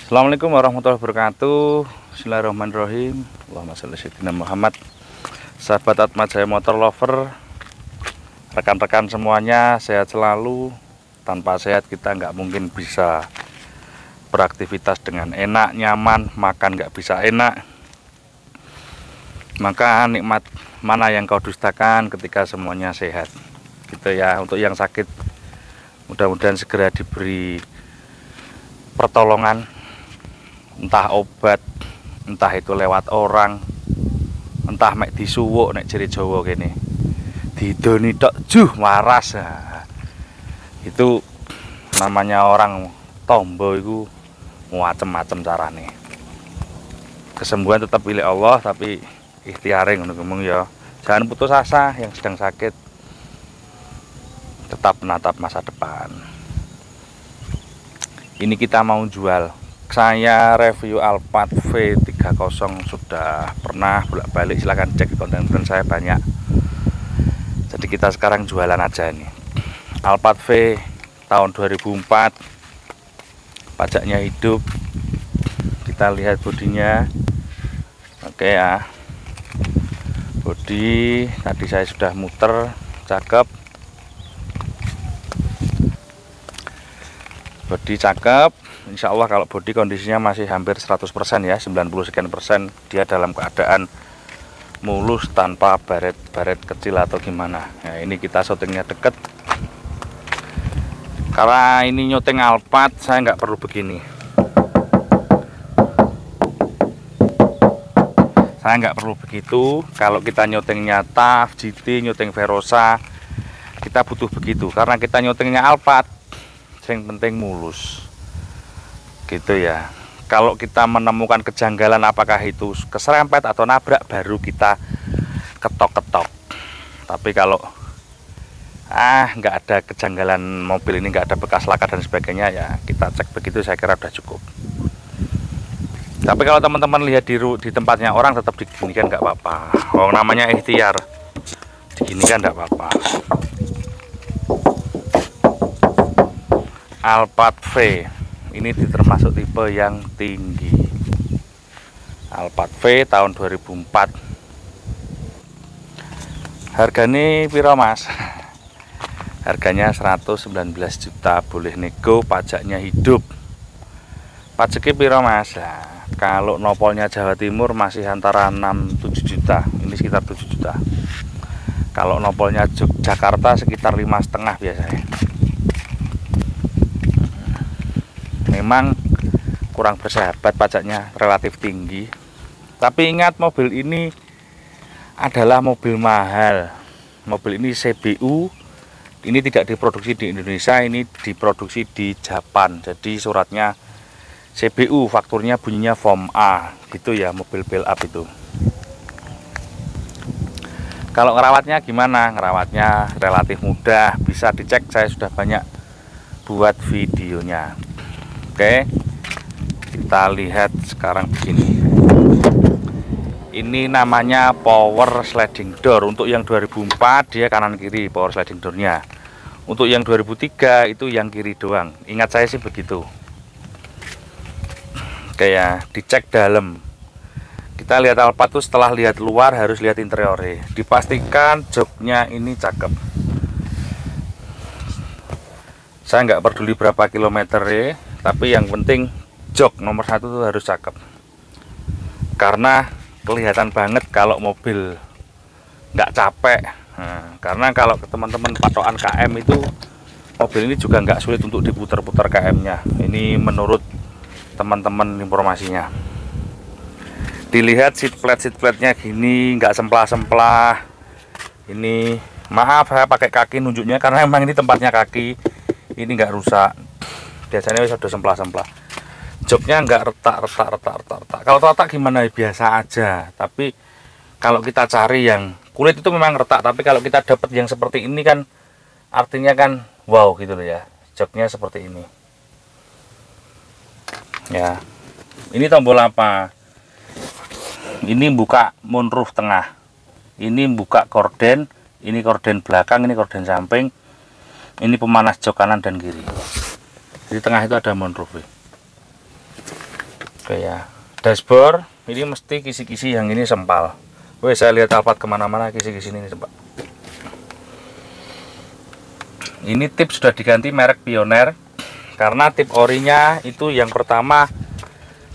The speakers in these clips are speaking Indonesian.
Assalamualaikum warahmatullahi wabarakatuh. Bismillahirrahmanirrahim. Allahumma sholli ala sayyidina Muhammad. Sahabat Atma Jaya Motor Lover, rekan-rekan semuanya, sehat selalu. Tanpa sehat kita nggak mungkin bisa beraktivitas dengan enak, nyaman, makan nggak bisa enak. Maka nikmat mana yang kau dustakan ketika semuanya sehat gitu ya. Untuk yang sakit mudah-mudahan segera diberi pertolongan, entah obat, entah itu lewat orang, entah mek disuwuk nek jere Jawa kene. Didoni tok juh waras. Nah, itu namanya orang tombo itu macem-macem carane. Kesembuhan tetap milik Allah, tapi ikhtiare ngono ngomong ya. Jangan putus asa yang sedang sakit. Tetap menatap masa depan. Ini kita mau jual. Saya review Alphard V30, sudah pernah bolak-balik, silahkan cek konten-konten saya banyak. Jadi kita sekarang jualan aja ini. Alphard V tahun 2004, pajaknya hidup. Kita lihat bodinya. Oke ya, bodi tadi saya sudah muter, cakep. Bodi cakep. Insya Allah kalau bodi kondisinya masih hampir 100% ya, 90 sekian persen dia dalam keadaan mulus tanpa baret-baret kecil atau gimana. Nah, ini kita syutingnya deket. Karena ini nyuting Alphard, saya nggak perlu begini. Saya nggak perlu begitu. Kalau kita nyutingnya TAF, GT, nyuting Verosa, kita butuh begitu. Karena kita nyutingnya Alphard, yang penting mulus. Gitu ya. Kalau kita menemukan kejanggalan apakah itu keserempet atau nabrak, baru kita ketok-ketok. Tapi kalau nggak ada kejanggalan, mobil ini nggak ada bekas laka dan sebagainya, ya kita cek begitu saya kira udah cukup. Tapi kalau teman-teman lihat di tempatnya orang, tetap diginikan nggak apa-apa. Oh, namanya ikhtiar, diginikan nggak apa-apa. Alphard V ini termasuk tipe yang tinggi. Alphard V tahun 2004. Harganya piro mas? Harganya 119 juta, boleh nego, pajaknya hidup. Pajaknya piro mas? Nah, kalau nopolnya Jawa Timur masih antara 6-7 juta, ini sekitar 7 juta. Kalau nopolnya Jakarta sekitar 5,5 biasanya. Memang kurang bersahabat, pajaknya relatif tinggi. Tapi ingat, mobil ini adalah mobil mahal. Mobil ini CBU. Ini tidak diproduksi di Indonesia, ini diproduksi di Jepang. Jadi suratnya CBU, fakturnya bunyinya form A. Gitu ya, mobil build up itu. Kalau ngerawatnya gimana? Ngerawatnya relatif mudah, bisa dicek, saya sudah banyak buat videonya. Oke, kita lihat sekarang begini. Ini namanya power sliding door. Untuk yang 2004 dia kanan kiri power sliding doornya. Untuk yang 2003 itu yang kiri doang. Ingat saya sih begitu. Oke ya, dicek dalam. Kita lihat Alphard tuh setelah lihat luar harus lihat interiornya. Dipastikan joknya ini cakep. Saya nggak peduli berapa kilometer ya, tapi yang penting jok nomor 1 tuh harus cakep. Karena kelihatan banget kalau mobil nggak capek. Nah, karena kalau teman-teman patokan KM itu, mobil ini juga nggak sulit untuk diputar-putar KM-nya. Ini menurut teman-teman informasinya. Dilihat seat plate-nya gini, nggak semplah-semplah. Ini maaf saya pakai kaki nunjuknya karena memang ini tempatnya kaki. Ini nggak rusak. Biasanya sudah semplah-semplah. Joknya nggak retak. Kalau retak gimana? Biasa aja. Tapi kalau kita cari yang kulit itu memang retak. Tapi kalau kita dapat yang seperti ini kan, artinya kan wow gitu loh ya. Joknya seperti ini. Ya. Ini tombol apa? Ini buka moonroof tengah. Ini buka korden. Ini korden belakang. Ini korden samping. Ini pemanas jok kanan dan kiri. Di tengah itu ada moonroof. Oke ya, dashboard ini mesti kisi-kisi yang ini sempal. Woi, saya lihat Alphard kemana-mana kisi-kisi ini Pak. Ini tip sudah diganti merek Pioneer karena tip orinya itu yang pertama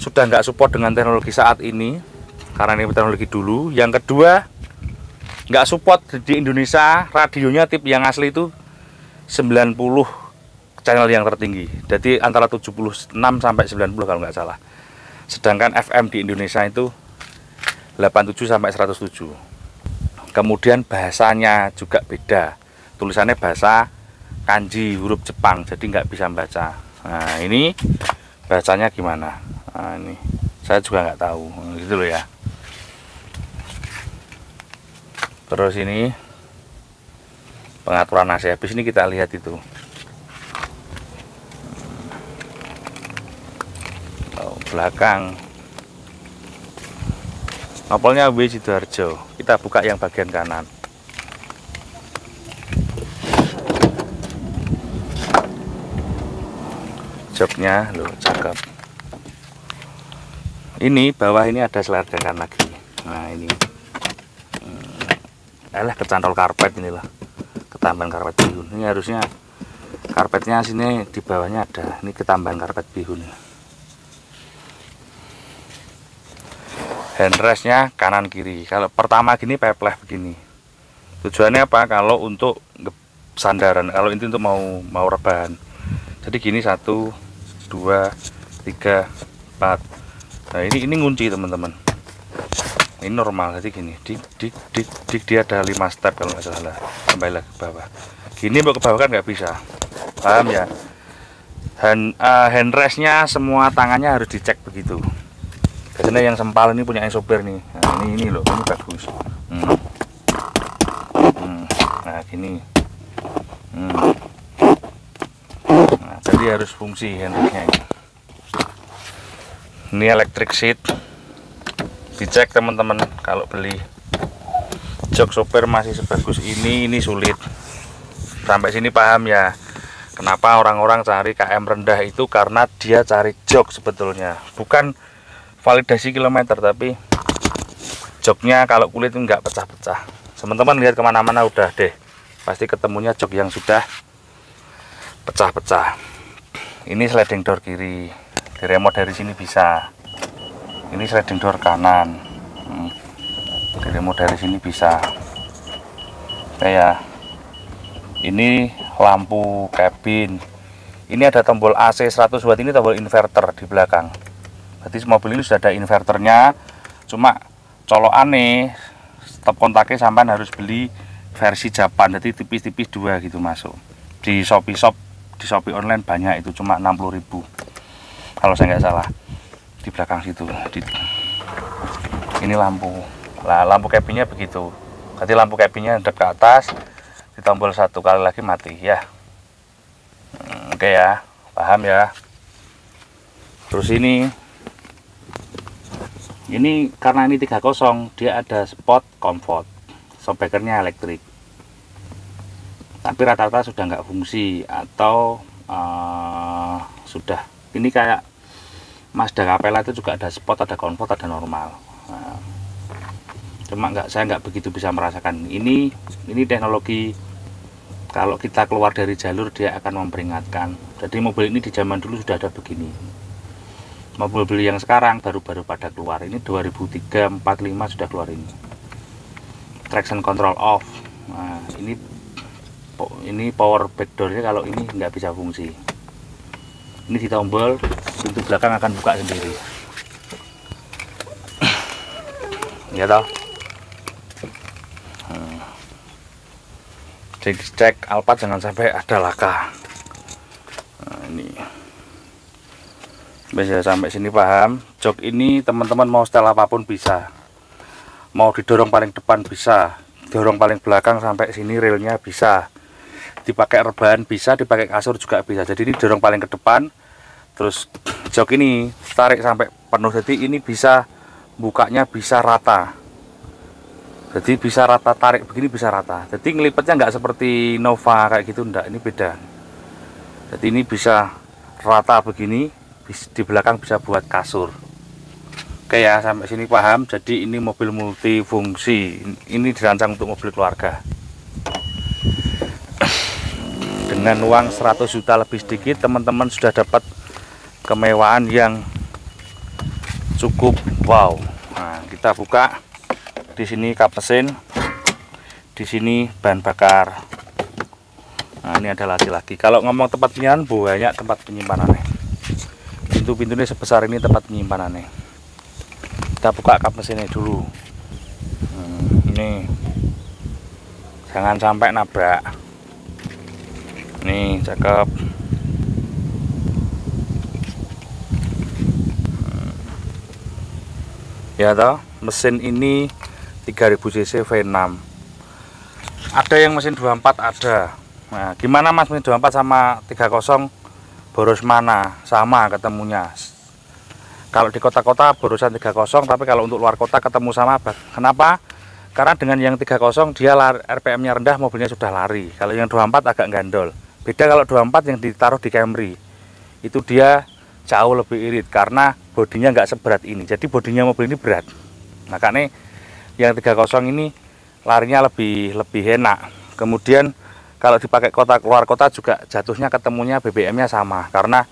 sudah nggak support dengan teknologi saat ini karena ini teknologi dulu. Yang kedua nggak support di Indonesia, radionya tip yang asli itu 90 channel yang tertinggi, jadi antara 76 sampai 90 kalau nggak salah. Sedangkan FM di Indonesia itu 87 sampai 107. Kemudian bahasanya juga beda, tulisannya bahasa kanji huruf Jepang, jadi nggak bisa baca. Nah ini bacanya gimana? Nah, ini saya juga nggak tahu, gitu loh ya. Terus ini pengaturan AC habis ini kita lihat itu. Oh, belakang nopolnya W Sidoarjo. Kita buka yang bagian kanan. Joknya loh cakep. Ini bawah ini ada seledekan lagi. Nah ini kecantol karpet inilah, ketambahan karpet bihun. Ini harusnya karpetnya sini di bawahnya ada, ini ketambahan karpet bihun. Handrestnya kanan kiri. Kalau pertama gini pepleh begini. Tujuannya apa? Kalau untuk sandaran, kalau ini untuk mau rebahan. Jadi gini 1, 2, 3, 4. Nah ini ngunci teman-teman. Ini normal, jadi gini, dik dia ada 5 step kalau nggak salah. Kembali lagi ke bawah. Gini mau ke bawah kan nggak bisa, paham ya? Handrestnya semua tangannya harus dicek begitu. Biasanya yang sempal ini punya sopir nih. Nah, ini loh, ini bagus. Nah gini. Nah, jadi harus fungsi handrestnya ini. Ini electric seat. Dicek teman-teman kalau beli. Jok sopir masih sebagus ini sulit. Sampai sini paham ya kenapa orang-orang cari KM rendah itu, karena dia cari jok sebetulnya, bukan validasi kilometer, tapi joknya kalau kulit itu nggak pecah-pecah. Teman-teman lihat kemana-mana udah deh pasti ketemunya jok yang sudah pecah-pecah. Ini sliding door kiri, di remote dari sini bisa. Ini sliding door kanan, di remote dari sini bisa. Kayak ini lampu kabin. Ini ada tombol AC 100 watt, ini tombol inverter di belakang. Berarti mobil ini sudah ada inverternya. Cuma colokan nih, stop kontaknya sampai harus beli versi Japan. Jadi tipis-tipis 2 gitu masuk. Di Shopee Shop, di Shopee online banyak itu, cuma 60.000 kalau saya nggak salah. Di belakang situ. Ini lampu. Nah, lampu kabinnya begitu. Jadi lampu kabinnya hadap ke atas, ditombol 1 kali lagi mati ya. Oke ya, paham ya. Terus ini karena ini 30, dia ada spot comfort. Shockbreakernya elektrik. Tapi rata-rata sudah nggak fungsi atau sudah. Ini kayak Mazda Capella itu juga ada spot, ada comfort, ada normal. Nah, cuma saya nggak begitu bisa merasakan. Ini teknologi kalau kita keluar dari jalur dia akan memperingatkan. Jadi mobil ini di zaman dulu sudah ada begini. Mobil-mobil yang sekarang baru-baru pada keluar. Ini 2003, 4, 5 sudah keluar ini. Traction control off. Nah, ini power backdoornya kalau ini nggak bisa fungsi. Ini ditombol, pintu belakang akan buka sendiri. Ya toh. Jadi cek Alphard jangan sampai ada laka. Nah, ini. Bisa sampai sini paham. Jok ini teman-teman mau setel apapun bisa. Mau didorong paling depan bisa, dorong paling belakang sampai sini relnya bisa. Dipakai rebahan bisa, dipakai kasur juga bisa. Jadi ini dorong paling ke depan, terus jok ini tarik sampai penuh. Jadi ini bisa bukanya bisa rata. Jadi bisa rata, tarik begini bisa rata. Jadi ngelipetnya nggak seperti Nova kayak gitu, enggak. Ini beda. Jadi ini bisa rata begini, di belakang bisa buat kasur. Oke ya, sampai sini paham. Jadi ini mobil multifungsi. Ini dirancang untuk mobil keluarga. Dengan uang 100 juta lebih sedikit, teman-teman sudah dapat kemewahan yang cukup wow. Nah, kita buka. Di sini kap mesin. Di sini bahan bakar. Nah, ini ada lagi-lagi. Kalau ngomong tempat penyimpanan, banyak tempat penyimpanannya. Pintu-pintunya sebesar ini tempat penyimpanannya. Kita buka kap mesinnya dulu. Ini jangan sampai nabrak. Nih, cakep. Ya toh, mesin ini 3000 cc V6. Ada yang mesin 24 ada. Nah, gimana Mas, mesin 24 sama 30 boros mana? Sama ketemunya. Kalau di kota-kota borosan 30, tapi kalau untuk luar kota ketemu sama. Kenapa? Karena dengan yang 30 dia RPM-nya rendah, mobilnya sudah lari. Kalau yang 24 agak gandol. Beda kalau 24 yang ditaruh di Camry. Itu dia jauh lebih irit karena bodinya nggak seberat ini. Jadi bodinya mobil ini berat. Makanya yang 30 ini larinya lebih enak. Kemudian kalau dipakai keluar kota juga jatuhnya ketemunya BBM-nya sama karena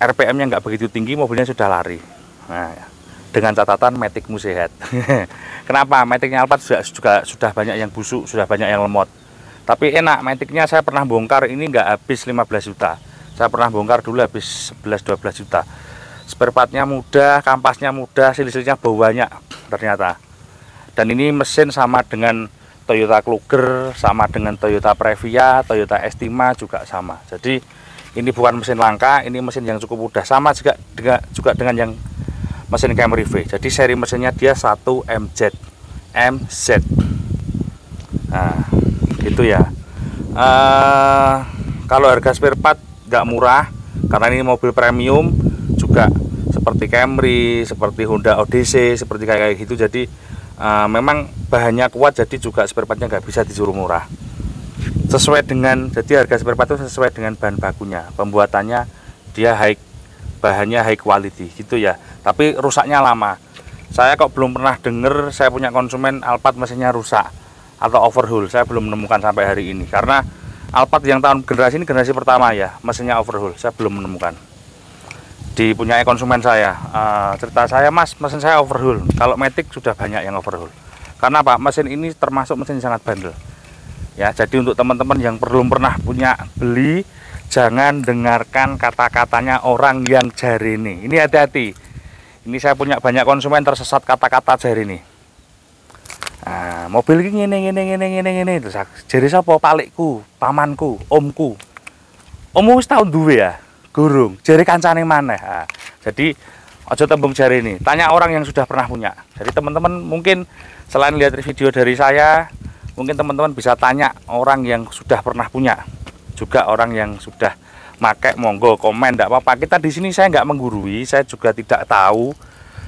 RPM-nya nggak begitu tinggi, mobilnya sudah lari. Nah, dengan catatan maticmu sehat. Kenapa? Maticnya Alphard juga sudah banyak yang busuk, sudah banyak yang lemot. Tapi enak, maticnya saya pernah bongkar ini nggak habis 15 juta. Saya pernah bongkar dulu habis 11-12 juta. Spare partnya mudah, kampasnya mudah, sil-silnya bau banyak ternyata. Dan ini mesin sama dengan Toyota Kluger, sama dengan Toyota Previa, Toyota Estima juga sama. Jadi ini bukan mesin langka, ini mesin yang cukup mudah. Sama juga dengan yang mesin Camry V. Jadi seri mesinnya dia 1 MZ. Nah, gitu ya. Kalau harga spare part nggak murah, karena ini mobil premium juga seperti Camry, seperti Honda Odyssey, seperti kayak gitu. Jadi memang bahannya kuat, jadi juga spare partnya nggak bisa disuruh murah. Sesuai dengan, jadi harga spare part itu sesuai dengan bahan bakunya, pembuatannya dia bahannya high quality gitu ya. Tapi rusaknya lama. Saya kok belum pernah denger saya punya konsumen Alphard mesinnya rusak atau overhaul. Saya belum menemukan sampai hari ini karena Alphard yang tahun generasi ini generasi pertama ya, mesinnya overhaul. Saya belum menemukan. Dipunyai konsumen saya, cerita saya, Mas, mesin saya overhaul. Kalau Matic sudah banyak yang overhaul. Karena apa? Mesin ini termasuk mesin yang sangat bandel. Ya, jadi untuk teman-teman yang belum pernah punya beli, jangan dengarkan kata-katanya orang yang jari ini. Ini hati-hati. Ini saya punya banyak konsumen tersesat kata-kata jari ini. Nah, mobil ini ngene. Terus jari sapa? Palikku, pamanku, omku. Ommu wis tau duwe ya? Gurung. Jari kancane maneh. Nah, jadi aja tembung jari ini. Tanya orang yang sudah pernah punya. Jadi teman-teman mungkin selain lihat video dari saya, mungkin teman-teman bisa tanya orang yang sudah pernah punya, juga orang yang sudah pakai. Monggo komen, tidak apa-apa. Kita di sini saya nggak menggurui, saya juga tidak tahu,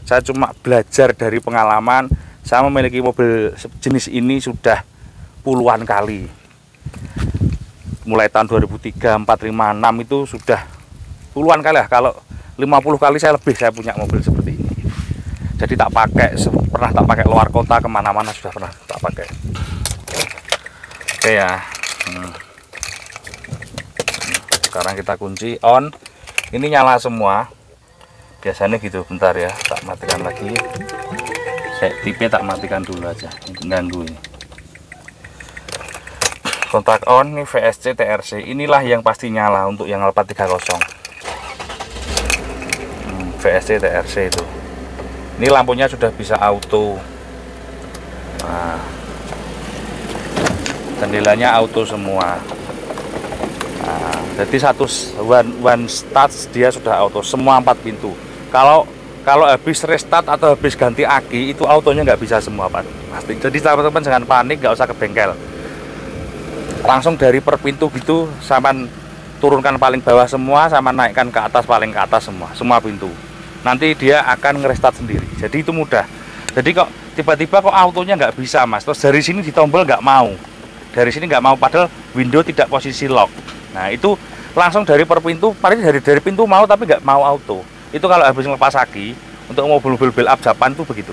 saya cuma belajar dari pengalaman. Saya memiliki mobil jenis ini sudah puluhan kali, mulai tahun 2003, 4, 5, 6 itu sudah puluhan kali lah. Kalau 50 kali saya lebih saya punya mobil seperti ini. Jadi tak pakai, pernah tak pakai luar kota, kemana-mana sudah pernah tak pakai. Oke ya. Sekarang kita kunci on. Ini nyala semua. Biasanya gitu. Bentar ya, tak matikan lagi. Saya tipe tak matikan dulu aja, ganggu ini. Kontak on, ini VSC TRC. Inilah yang pasti nyala untuk yang Alphard 30. VSC TRC itu. Ini lampunya sudah bisa auto. Nah, jendelanya auto semua. Nah, jadi one start dia sudah auto semua 4 pintu. Kalau habis restart atau habis ganti aki itu autonya nggak bisa semua pasti. Jadi teman-teman jangan panik, nggak usah ke bengkel. Langsung dari per pintu gitu, sama turunkan paling bawah semua, sama naikkan ke atas paling ke atas semua pintu. Nanti dia akan ngerestart sendiri. Jadi itu mudah. Jadi kok tiba-tiba kok autonya nggak bisa, Mas. Terus dari sini ditombol nggak mau. Dari sini nggak mau, padahal window tidak posisi lock. Nah itu langsung dari per pintu, paling dari pintu mau tapi nggak mau auto. Itu kalau habis ngelepas aki, Untuk mobil-mobil build up Japan tuh begitu.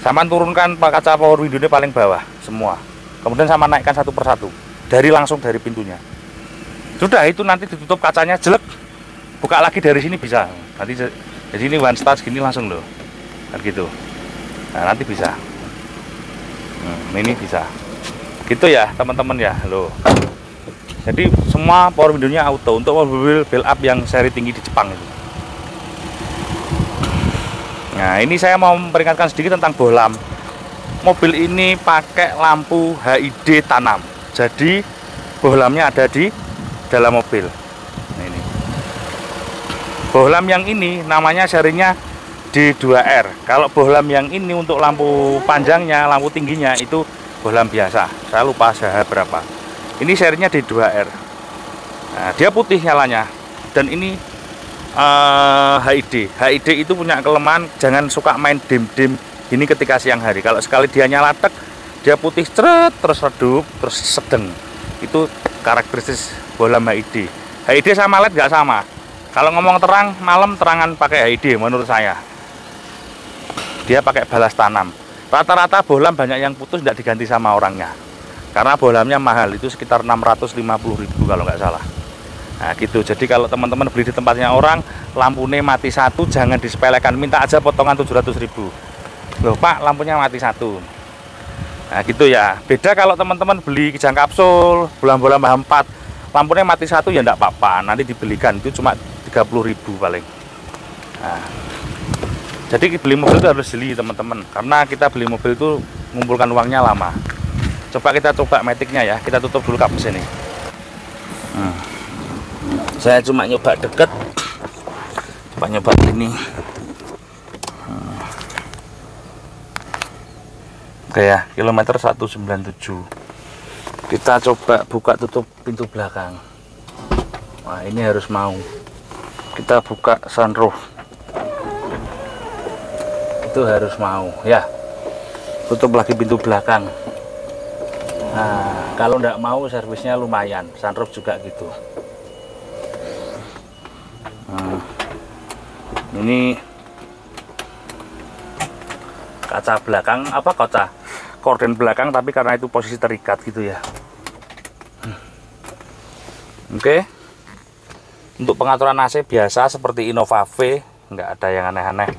Sama turunkan kaca power window-nya paling bawah semua. Kemudian sama naikkan satu persatu. Langsung dari pintunya. Sudah itu nanti ditutup kacanya jelek. Buka lagi dari sini bisa. Nanti di sini one start gini langsung loh. Kan gitu. Nah, nanti bisa. Ini bisa. Gitu ya, teman-teman ya. Loh. Jadi semua power window-nya auto untuk mobil build up yang seri tinggi di Jepang itu. Nah, ini saya mau memperingatkan sedikit tentang bohlam. Mobil ini pakai lampu HID tanam. Jadi bohlamnya ada di dalam mobil. Nah, ini. Bohlam yang ini namanya serinya D2R. Kalau bohlam yang ini untuk lampu panjangnya, lampu tingginya itu bohlam biasa. Saya lupa berapa. Ini serinya D2R. Nah, dia putih nyalanya. Dan ini HID itu punya kelemahan, jangan suka main dim-dim ini ketika siang hari. Kalau sekali dia nyala tek, dia putih ceret, terus redup, terus sedeng. Itu karakteristik bohlam HID. HID sama LED nggak sama. Kalau ngomong terang, malam terangan pakai HID menurut saya. Dia pakai balas tanam. Rata-rata bohlam banyak yang putus tidak diganti sama orangnya. Karena bohlamnya mahal, itu sekitar 650.000 kalau nggak salah. Nah gitu, jadi kalau teman-teman beli di tempatnya orang, lampunya mati satu, jangan disepelekan, minta aja potongan 700.000. Loh Pak, lampunya mati satu. Nah gitu ya, beda kalau teman-teman beli kijang kapsul, bohlam-bohlam 4, lampunya mati satu ya enggak apa-apa, nanti dibelikan, itu cuma 30.000 paling. Nah, jadi beli mobil itu harus jeli teman-teman, karena kita beli mobil itu mengumpulkan uangnya lama. Coba kita coba metiknya ya, kita tutup dulu kap mesin ini. Saya cuma nyoba deket, coba nyoba ini. Oke ya, kilometer 197. Kita coba buka tutup pintu belakang. Wah ini harus mau. Kita buka sunroof. Itu harus mau ya. Tutup lagi pintu belakang. Nah kalau nggak mau servisnya lumayan. Sunroof juga gitu. Ini kaca belakang, apa kaca korden belakang, tapi karena itu posisi terikat gitu ya. Oke. Untuk pengaturan AC biasa seperti Innova V, nggak ada yang aneh-aneh.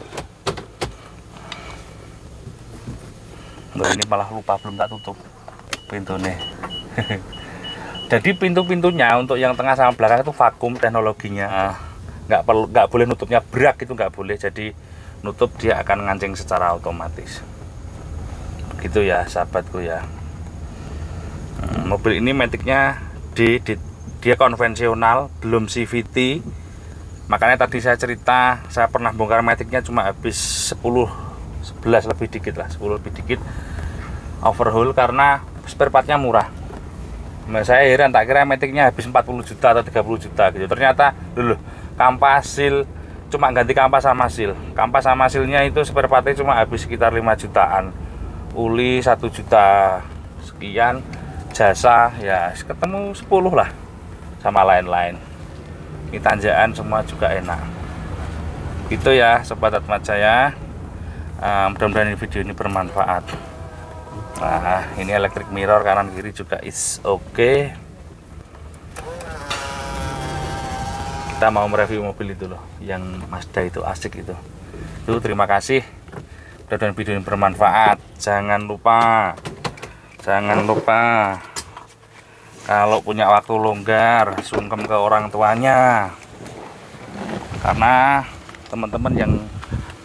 Ini malah lupa belum tak tutup pintunya. Jadi pintu-pintunya untuk yang tengah sama belakang itu vakum teknologinya. Nggak boleh nutupnya brak, itu nggak boleh. Jadi nutup dia akan ngancing secara otomatis. Gitu ya sahabatku ya. Mobil ini metiknya dia konvensional, belum CVT. Makanya tadi saya cerita, saya pernah bongkar metiknya cuma habis 11 lebih dikit lah, 10 lebih dikit overhaul karena spare partnya murah. Nah, saya heran, tak kira metiknya habis 40 juta atau 30 juta gitu. Ternyata dulu kampas seal, cuma ganti kampas sama seal. Kampas sama sealnya itu spare partnya cuma habis sekitar 5 jutaan. Uli 1 juta sekian, jasa ya ketemu 10 lah sama lain-lain. Ini tanjakan semua juga enak. Itu ya sobat Atmajaya. Mudah-mudahan video ini bermanfaat. Nah, ini electric mirror kanan kiri juga is oke. Kita mau mereview mobil itu loh, yang Mazda itu asik itu. Terima kasih. Mudah-mudahan video ini bermanfaat. Jangan lupa kalau punya waktu longgar, sungkem ke orang tuanya. Karena teman-teman yang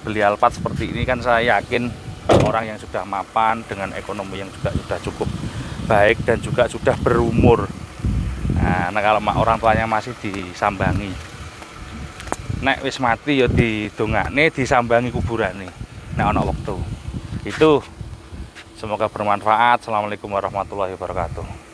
beli Alphard seperti ini kan saya yakin orang yang sudah mapan dengan ekonomi yang juga sudah cukup baik dan juga sudah berumur. Nah kalau orang tuanya masih disambangi, nek wis mati ya didongakne, disambangi kuburane nek ana wektu. Itu semoga bermanfaat. Assalamualaikum warahmatullahi wabarakatuh.